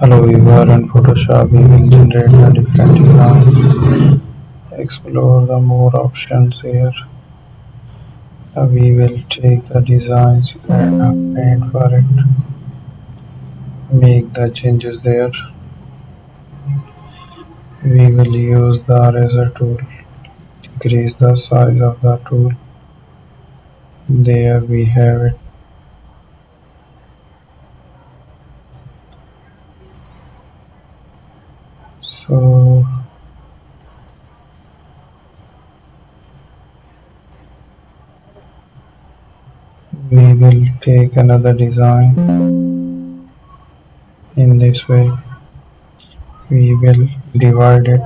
Hello viewer, in Photoshop we will generate the different design. Explore the more options here. We will take the designs, add a paint for it, make the changes there. We will use the eraser tool, decrease the size of the tool. There we have it. So we will take another design in this way. We will divide it